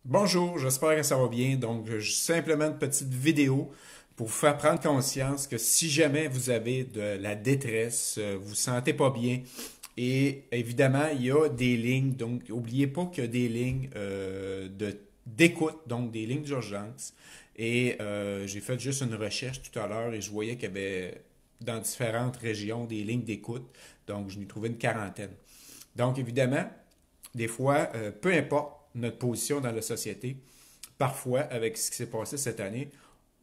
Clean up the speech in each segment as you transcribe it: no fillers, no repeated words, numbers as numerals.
Bonjour, j'espère que ça va bien. Donc, simplement une petite vidéo pour vous faire prendre conscience que si jamais vous avez de la détresse, vous vous sentez pas bien, et évidemment, il y a des lignes, donc n'oubliez pas qu'il y a des lignes d'écoute, donc des lignes d'urgence. Et j'ai fait juste une recherche tout à l'heure et je voyais qu'il y avait dans différentes régions des lignes d'écoute. Donc, je n'ai trouvé une quarantaine. Donc, évidemment, des fois, peu importe notre position dans la société, parfois, avec ce qui s'est passé cette année,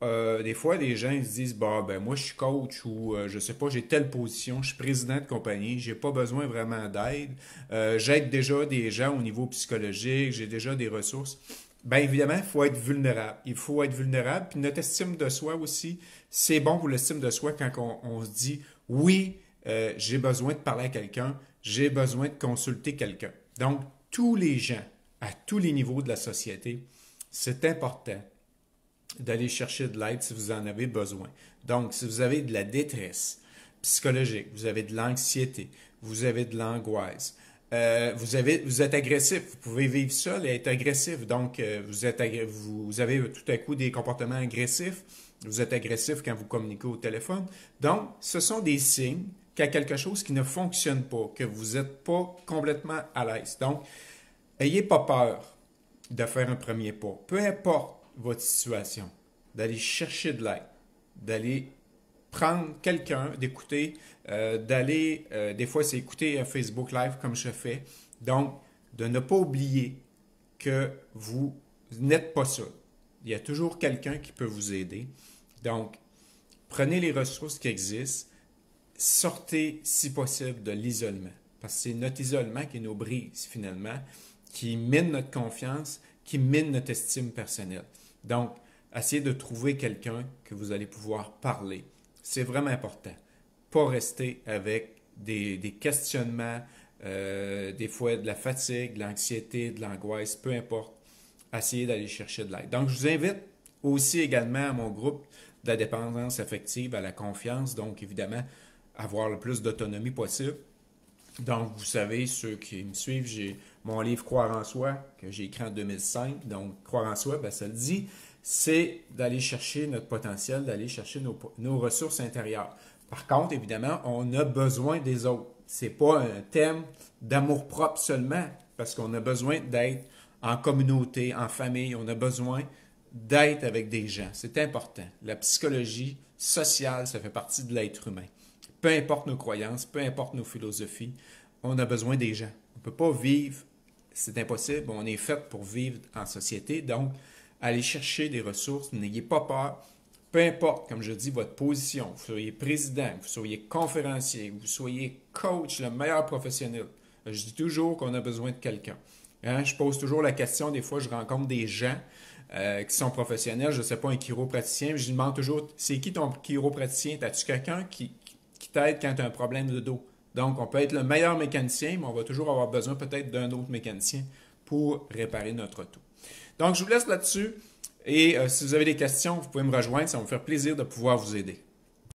des fois, les gens ils se disent, bah, ben, moi, je suis coach ou je sais pas, j'ai telle position, je suis président de compagnie, j'ai pas besoin vraiment d'aide, j'aide déjà des gens au niveau psychologique, j'ai déjà des ressources. Bien évidemment, il faut être vulnérable. Il faut être vulnérable. Puis notre estime de soi aussi, c'est bon pour l'estime de soi quand on se dit, oui, j'ai besoin de parler à quelqu'un, j'ai besoin de consulter quelqu'un. Donc, tous les gens, à tous les niveaux de la société, c'est important d'aller chercher de l'aide si vous en avez besoin. Donc, si vous avez de la détresse psychologique, vous avez de l'anxiété, vous avez de l'angoisse, vous êtes agressif, vous pouvez vivre seul et être agressif. Donc, vous avez tout à coup des comportements agressifs, vous êtes agressif quand vous communiquez au téléphone. Donc, ce sont des signes qu'il y a quelque chose qui ne fonctionne pas, que vous n'êtes pas complètement à l'aise. Donc, ayez pas peur de faire un premier pas. Peu importe votre situation, d'aller chercher de l'aide, d'aller prendre quelqu'un, d'écouter, des fois c'est écouter un Facebook Live comme je fais. Donc, de ne pas oublier que vous n'êtes pas seul. Il y a toujours quelqu'un qui peut vous aider. Donc, prenez les ressources qui existent, sortez si possible de l'isolement. Parce que c'est notre isolement qui nous brise finalement, qui mine notre confiance, qui mine notre estime personnelle. Donc, essayez de trouver quelqu'un que vous allez pouvoir parler. C'est vraiment important. Pas rester avec des questionnements, des fois de la fatigue, de l'anxiété, de l'angoisse, peu importe. Essayez d'aller chercher de l'aide. Donc, je vous invite aussi également à mon groupe de la dépendance affective, à la confiance. Donc, évidemment, avoir le plus d'autonomie possible. Donc, vous savez, ceux qui me suivent, j'ai mon livre Croire en soi, que j'ai écrit en 2005. Donc, Croire en soi, ben, ça le dit, c'est d'aller chercher notre potentiel, d'aller chercher nos ressources intérieures. Par contre, évidemment, on a besoin des autres. C'est pas un thème d'amour-propre seulement, parce qu'on a besoin d'être en communauté, en famille, on a besoin d'être avec des gens. C'est important. La psychologie sociale, ça fait partie de l'être humain. Peu importe nos croyances, peu importe nos philosophies, on a besoin des gens. On ne peut pas vivre, c'est impossible, on est fait pour vivre en société, donc allez chercher des ressources, n'ayez pas peur, peu importe, comme je dis, votre position, vous soyez président, vous soyez conférencier, vous soyez coach, le meilleur professionnel. Je dis toujours qu'on a besoin de quelqu'un. Hein? Je pose toujours la question, des fois je rencontre des gens qui sont professionnels, je ne sais pas, un chiropraticien, je demande toujours, c'est qui ton chiropraticien? As-tu quelqu'un qui t'aide quand tu as un problème de dos? Donc, on peut être le meilleur mécanicien, mais on va toujours avoir besoin peut-être d'un autre mécanicien pour réparer notre auto. Donc, je vous laisse là-dessus et si vous avez des questions, vous pouvez me rejoindre, ça va me faire plaisir de pouvoir vous aider.